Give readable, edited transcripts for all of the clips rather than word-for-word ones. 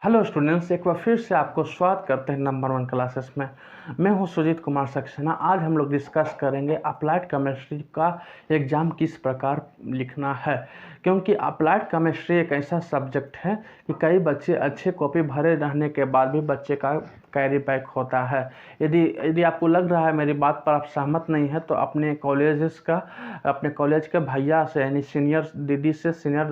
Hello students, एक बार फिर से आपको स्वागत करते हैं नंबर 1 क्लासेस में। मैं हूं सुजीत कुमार सक्सेना। आज हम लोग डिस्कस करेंगे अप्लाइड केमिस्ट्री का एग्ज़ाम किस प्रकार लिखना है, क्योंकि अप्लाइड केमिस्ट्री एक ऐसा सब्जेक्ट है कि कई बच्चे अच्छे कॉपी भरे रहने के बाद भी बच्चे का कैरी बैक होता है। यदि यदि आपको लग रहा है मेरी बात पर आप सहमत नहीं है तो अपने कॉलेज के भैया से यानी सीनियर दीदी से सीनियर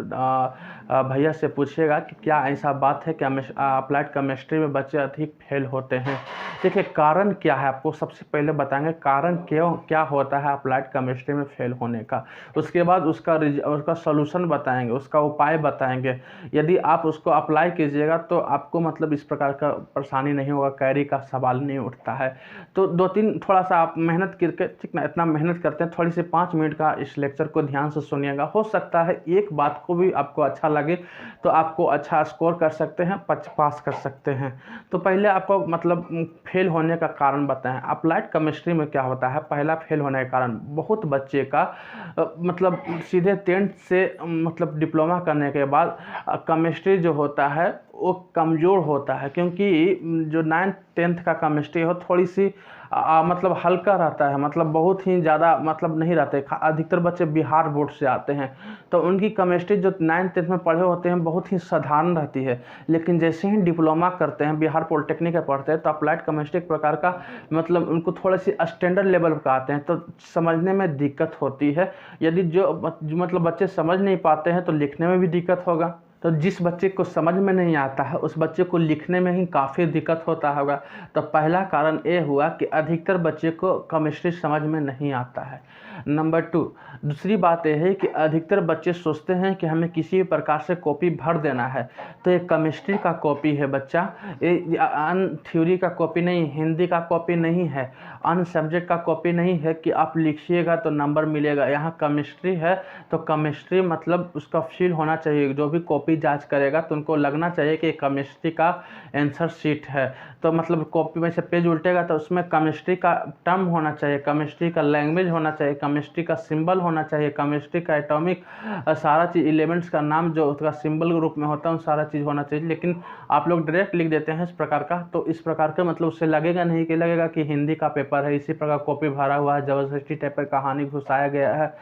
भैया से पूछिएगा कि क्या ऐसा बात है कि अप्लाइड केमिस्ट्री में बच्चे अधिक फेल होते हैं। देखिए, कारण क्या है आपको सबसे पहले बताएंगे, कारण क्या होता है अप्लाइड केमिस्ट्री में फेल होने का। उसके बाद उसका सॉल्यूशन बताएंगे, उसका उपाय बताएंगे। यदि आप उसको अप्लाई कीजिएगा तो आपको मतलब इस प्रकार का परेशानी नहीं होगा, कैरी का सवाल नहीं उठता है। तो दो तीन थोड़ा सा आप मेहनत करके, ठीक ना, इतना मेहनत करते हैं, थोड़ी सी 5 मिनट का इस लेक्चर को ध्यान से सुनिएगा। हो सकता है एक बात को भी आपको अच्छा लगे तो आपको अच्छा स्कोर कर सकते हैं, पास कर सकते हैं। तो पहले आपको मतलब फेल होने का कारण बताएं। अप्लाइड केमिस्ट्री में क्या होता है, पहला फेल होने का कारण बहुत बच्चे का मतलब सीधे 10th से मतलब डिप्लोमा करने के बाद केमिस्ट्री जो होता है वो कमज़ोर होता है, क्योंकि जो 9th 10th का केमिस्ट्री हो थोड़ी सी मतलब हल्का रहता है, मतलब बहुत ही ज़्यादा मतलब नहीं रहते। अधिकतर बच्चे बिहार बोर्ड से आते हैं तो उनकी केमिस्ट्री जो 9th 10th में पढ़े होते हैं बहुत ही साधारण रहती है। लेकिन जैसे ही डिप्लोमा करते हैं, बिहार पॉलिटेक्निक में पढ़ते हैं, तो अप्लाइड केमिस्ट्री एक प्रकार का मतलब उनको थोड़ी सी स्टैंडर्ड लेवल पर आते हैं तो समझने में दिक्कत होती है। यदि जो मतलब बच्चे समझ नहीं पाते हैं तो लिखने में भी दिक्कत होगा। तो जिस बच्चे को समझ में नहीं आता है उस बच्चे को लिखने में ही काफ़ी दिक्कत होता होगा। तो पहला कारण ये हुआ कि अधिकतर बच्चे को केमिस्ट्री समझ में नहीं आता है। नंबर 2, दूसरी बात यह है कि अधिकतर बच्चे सोचते हैं कि हमें किसी भी प्रकार से कॉपी भर देना है। तो ये केमिस्ट्री का कॉपी है बच्चा, ये अन थ्योरी का कॉपी नहीं, हिंदी का कॉपी नहीं है, अन सब्जेक्ट का कॉपी नहीं है कि आप लिखिएगा तो नंबर मिलेगा। यहाँ केमिस्ट्री है तो केमिस्ट्री मतलब उसका फील होना चाहिए। जो भी कॉपी जांच करेगा तो उनको लगना चाहिए कि केमिस्ट्री का आंसर शीट है। तो मतलब कॉपी में से पेज उल्टेगा तो उसमें केमिस्ट्री का टर्म होना चाहिए, केमिस्ट्री का लैंग्वेज होना चाहिए, केमिस्ट्री का सिंबल होना चाहिए, केमिस्ट्री का एटॉमिक सारा चीज़, एलिमेंट्स का नाम जो उसका सिंबल रूप में होता है उन सारा चीज़ होना चाहिए। लेकिन आप लोग डायरेक्ट लिख देते हैं इस प्रकार का, तो इस प्रकार का मतलब उससे लगेगा नहीं कि लगेगा कि हिंदी का पेपर है, इसी प्रकार कॉपी भरा हुआ है, ज़बरदस्ती टाइप पर कहानी घुसाया गया है।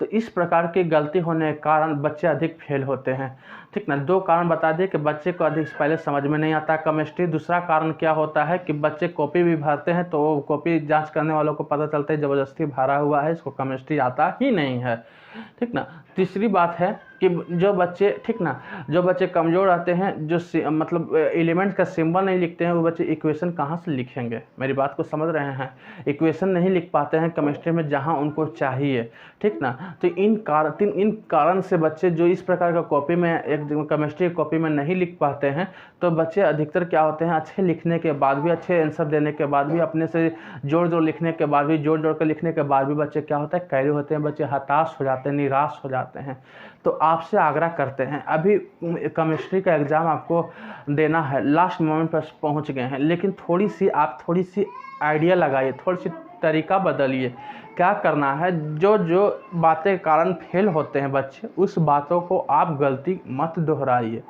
तो इस प्रकार की गलती होने के कारण बच्चे अधिक फेल होते हैं। ठीक ना, 2 कारण बता दिए कि बच्चे को अधिक पहले समझ में नहीं आता केमिस्ट्री। दूसरा कारण क्या होता है कि बच्चे कॉपी भी भरते हैं तो वो कॉपी जांच करने वालों को पता चलता है ज़बरदस्ती भरा हुआ है, इसको केमिस्ट्री आता ही नहीं है। ठीक ना, तीसरी बात है कि जो बच्चे, ठीक ना, जो बच्चे कमज़ोर रहते हैं, जो मतलब एलिमेंट्स का सिंबल नहीं लिखते हैं, वो बच्चे इक्वेशन कहाँ से लिखेंगे। मेरी बात को समझ रहे हैं। इक्वेशन नहीं लिख पाते हैं केमिस्ट्री में जहाँ उनको चाहिए। ठीक ना, तो इन कारण से बच्चे जो इस प्रकार का कॉपी में एक केमिस्ट्री कॉपी में नहीं लिख पाते हैं, तो बच्चे अधिकतर क्या होते हैं, अच्छे लिखने के बाद भी, अच्छे आंसर देने के बाद भी, अपने से जोड़ लिखने के बाद भी, जोड़ कर लिखने के बाद भी बच्चे क्या होता है, कैरी होते हैं, बच्चे हताश हो जाते हैं, निराश हो जाते हैं। तो आपसे आग्रह करते हैं, अभी केमिस्ट्री का एग्ज़ाम आपको देना है, लास्ट मोमेंट पर पहुंच गए हैं, लेकिन थोड़ी सी आइडिया लगाइए, थोड़ी सी तरीका बदलिए। क्या करना है, जो बातें कारण फेल होते हैं बच्चे, उस बातों को आप गलती मत दोहराइए।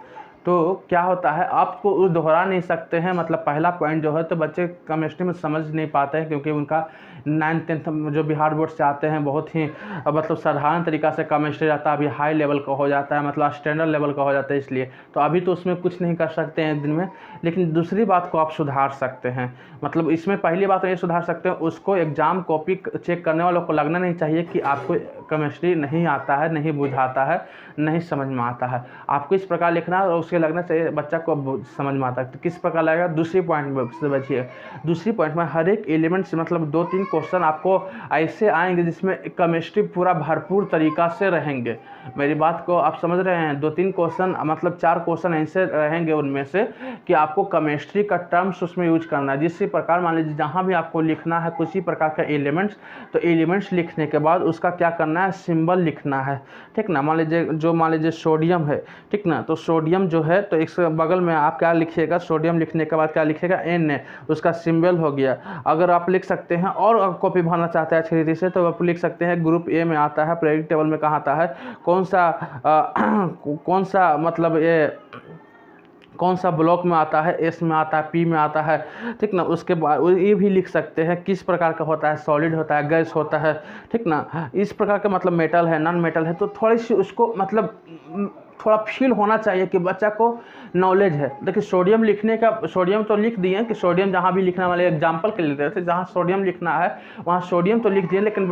तो क्या होता है, आपको उस दोहरा नहीं सकते हैं, मतलब पहला पॉइंट जो है, तो बच्चे केमिस्ट्री में समझ नहीं पाते हैं क्योंकि उनका 9th 10th जो बिहार बोर्ड से आते हैं बहुत ही मतलब साधारण तरीक़ा से केमिस्ट्री रहता है, अभी हाई लेवल का हो जाता है, मतलब स्टैंडर्ड लेवल का हो जाता है, इसलिए तो अभी तो उसमें कुछ नहीं कर सकते हैं एक दिन में। लेकिन दूसरी बात को आप सुधार सकते हैं, मतलब इसमें पहली बात तो ये सुधार सकते हैं, उसको एग्ज़ाम कॉपी चेक करने वालों को लगना नहीं चाहिए कि आपको केमिस्ट्री नहीं आता है, नहीं बुझाता है, नहीं समझ में आता है। आपको इस प्रकार लिखना है और उसके लगना चाहिए बच्चा को समझ में आता है। तो किस प्रकार लगेगा, दूसरी पॉइंट में से बचिए। दूसरी पॉइंट में हर एक एलिमेंट से मतलब 2-3 क्वेश्चन आपको ऐसे आएंगे जिसमें केमिस्ट्री पूरा भरपूर तरीक़ा से रहेंगे। मेरी बात को आप समझ रहे हैं। 2-3 क्वेश्चन मतलब 4 क्वेश्चन ऐसे रहेंगे उनमें से कि आपको केमिस्ट्री का टर्म्स उसमें यूज करना है। जिस प्रकार मान लीजिए जहाँ भी आपको लिखना है कुछ ही प्रकार का एलिमेंट्स, तो एलिमेंट्स लिखने के बाद उसका क्या करना है, सिंबल लिखना है। ठीक ना, मान लीजिए सोडियम है, ठीक ना, तो सोडियम जो है तो इसके बगल में आप क्या लिखिएगा, सोडियम लिखने के बाद क्या लिखिएगा, Na, उसका सिंबल हो गया। अगर आप लिख सकते हैं और कॉपी भरना चाहते हैं अच्छी रीति से तो आप लिख सकते हैं ग्रुप ए में आता है, पीरियोडिक टेबल में कहाँ आता है, कौन सा मतलब ये कौन सा ब्लॉक में आता है, एस में आता है, पी में आता है, ठीक ना। उसके बाद ये भी लिख सकते हैं किस प्रकार का होता है, सॉलिड होता है, गैस होता है, ठीक ना। इस प्रकार का मतलब मेटल है, नॉन मेटल है, तो थोड़ी सी उसको मतलब थोड़ा फील होना चाहिए कि बच्चा को नॉलेज है। देखिए सोडियम लिखने का, सोडियम तो लिख दिए कि सोडियम जहाँ भी लिखने वाले एग्जाम्पल के लिए थे, जहाँ सोडियम लिखना है वहाँ सोडियम तो लिख दिए, लेकिन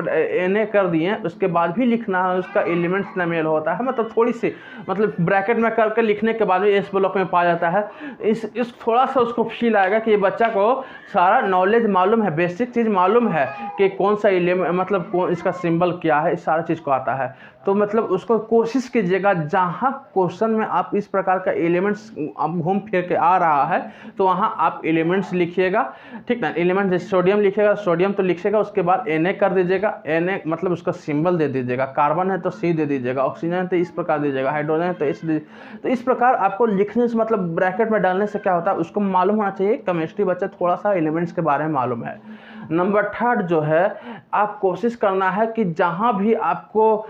Na कर दिए, उसके बाद भी लिखना है उसका एलिमेंट्स ना मेल होता है, मतलब थोड़ी सी मतलब ब्रैकेट में करके लिखने के बाद भी एस ब्लॉक में पाया जाता है। इस थोड़ा सा उसको फील आएगा कि ये बच्चा को सारा नॉलेज मालूम है, बेसिक चीज़ मालूम है कि कौन सा एलिमेंट मतलब कौन इसका सिंबल क्या है, इस सारा चीज़ को आता है। तो मतलब उसको कोशिश कीजिएगा जहाँ क्वेश्चन में आप इस प्रकार का एलिमेंट्स अब घूम फिर के आ रहा है तो वहाँ आप एलिमेंट्स लिखिएगा, ठीक ना। एलिमेंट जैसे सोडियम लिखिएगा, सोडियम तो लिखिएगा, उसके बाद Na कर दीजिएगा, Na मतलब उसका सिंबल दे दीजिएगा, कार्बन है तो C दे दीजिएगा, ऑक्सीजन है तो इस प्रकार दीजिएगा, हाइड्रोजन है तो H दीजिएगा। तो इस प्रकार आपको लिखने से मतलब ब्रैकेट में डालने से क्या होता है उसको मालूम होना चाहिए। केमिस्ट्री बच्चा थोड़ा सा एलिमेंट्स के बारे में मालूम है। नंबर 3 जो है, आप कोशिश करना है कि जहाँ भी आपको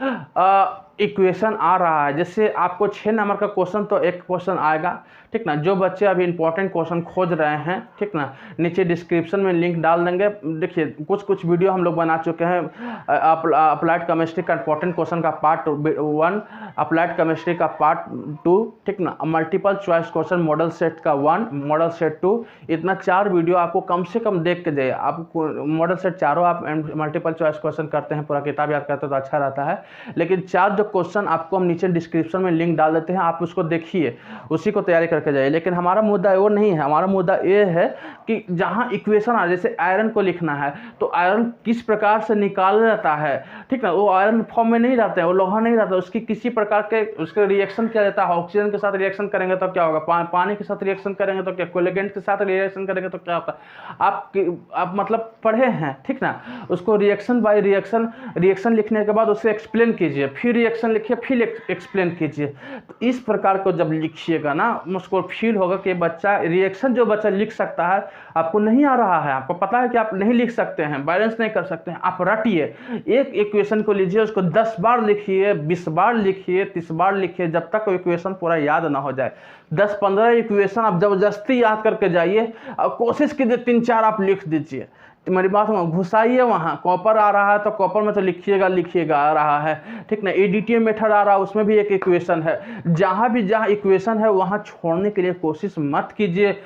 इक्वेशन आ रहा है, जैसे आपको 6 नंबर का क्वेश्चन तो एक क्वेश्चन आएगा, ठीक ना। जो बच्चे अभी इंपॉर्टेंट क्वेश्चन खोज रहे हैं, ठीक ना, नीचे डिस्क्रिप्शन में लिंक डाल देंगे। देखिए कुछ वीडियो हम लोग बना चुके हैं, अप्लाइड केमिस्ट्री का इंपॉर्टेंट क्वेश्चन का पार्ट 1, अप्लाइड केमिस्ट्री का पार्ट 2, ठीक ना, multiple choice question model set का 1, मॉडल सेट 2, इतना 4 वीडियो आपको कम से कम देख के जाइए। आपको मॉडल सेट चारों आप मल्टीपल चॉइस क्वेश्चन करते हैं, पूरा किताब याद करते हैं तो अच्छा रहता है, लेकिन 4 जो क्वेश्चन आपको हम नीचे डिस्क्रिप्शन में लिंक डाल देते हैं, आप उसको देखिए, उसी को तैयारी करके जाइए। लेकिन हमारा मुद्दा वो नहीं है, हमारा मुद्दा ये है कि जहाँ इक्वेशन आ, जैसे आयरन को लिखना है तो आयरन किस प्रकार से निकाला जाता है, ठीक ना। वो आयरन फॉर्म में नहीं रहता है, वो लोहा नहीं रहता, उसकी किसी प्रकार के उसका रिएक्शन किया जाता है। ऑक्सीजन के साथ रिएक्शन करेंगे तो क्या होगा, पानी के साथ रिएक्शन करेंगे तो क्या, कोलेगेंट के साथ रिएक्शन करेंगे तो क्या होता है। आप मतलब पढ़े हैं, ठीक ना। उसको रिएक्शन बाय रिएक्शन लिखने के बाद उसे एक्सप्लेन कीजिए, फिर रिएक्शन लिखिए, फिर एक्सप्लेन कीजिए। तो इस प्रकार को जब लिखिएगा ना, मुझको फील होगा कि बच्चा रिएक्शन जो बच्चा लिख सकता है, आपको नहीं आ रहा है, आपको पता है कि आप नहीं लिख सकते हैं, बैलेंस नहीं कर सकते हैं, आप रटिए। एक इक्वेशन को लीजिए, उसको 10 बार लिखिए, 20 बार लिखिए, 30 बार लिखिए, जब तक वो इक्वेशन पूरा याद ना हो जाए। 10-15 इक्वेशन आप जबरदस्ती याद करके जाइए और कोशिश कीजिए 3-4 आप लिख दीजिए। तो मेरी बात में घुसाइए, वहाँ कॉपर आ रहा है तो कॉपर में तो लिखिएगा आ रहा है, ठीक ना। EDTA मेथड आ रहा है, उसमें भी एक इक्वेशन है। जहाँ इक्वेशन है वहाँ छोड़ने के लिए कोशिश मत कीजिए,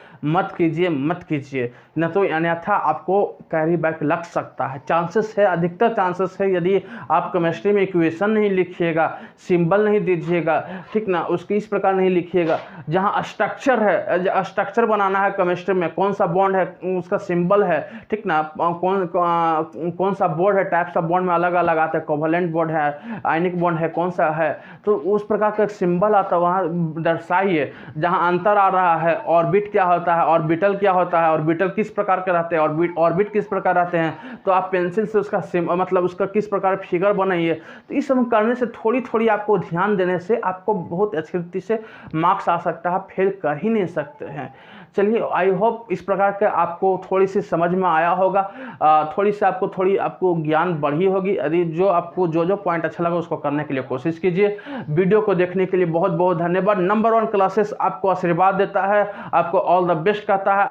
न तो अन्यथा आपको कैरी बैक लग सकता है। चांसेस है, अधिकतर चांसेस है, यदि आप केमिस्ट्री में इक्वेशन नहीं लिखिएगा, सिंबल नहीं दीजिएगा, ठीक ना, उसकी इस प्रकार नहीं लिखिएगा। जहाँ स्ट्रक्चर है, स्ट्रक्चर बनाना है केमिस्ट्री में, कौन सा बॉन्ड है उसका सिंबल है, ठीक ना, कौन सा बॉन्ड है, टाइप्स ऑफ बॉन्ड में अलग अलग आते हैं, कोवलेंट बॉन्ड है, आयनिक बॉन्ड है, कौन सा है, तो उस प्रकार का सिंबल आता है, वहाँ दर्शाइए। जहाँ अंतर आ रहा है, ऑर्बिट क्या होता है, ऑर्बिटल क्या होता है, ऑर्बिटल किस प्रकार के रहते हैं, ऑर्बिट किस प्रकार रहते हैं, तो आप पेंसिल से उसका मतलब उसका किस प्रकार फिगर बनाइए। तो इस सब करने से थोड़ी आपको ध्यान देने से आपको बहुत अच्छी रीति से मार्क्स आ सकता है, फेल कर ही नहीं सकते हैं। चलिए, आई होप इस प्रकार के आपको थोड़ी सी समझ में आया होगा, थोड़ी आपको ज्ञान बढ़ी होगी। यदि आपको जो पॉइंट अच्छा लगा उसको करने के लिए कोशिश कीजिए। वीडियो को देखने के लिए बहुत बहुत धन्यवाद। नंबर 1 क्लासेस आपको आशीर्वाद देता है, आपको ऑल द बेस्ट कहता है।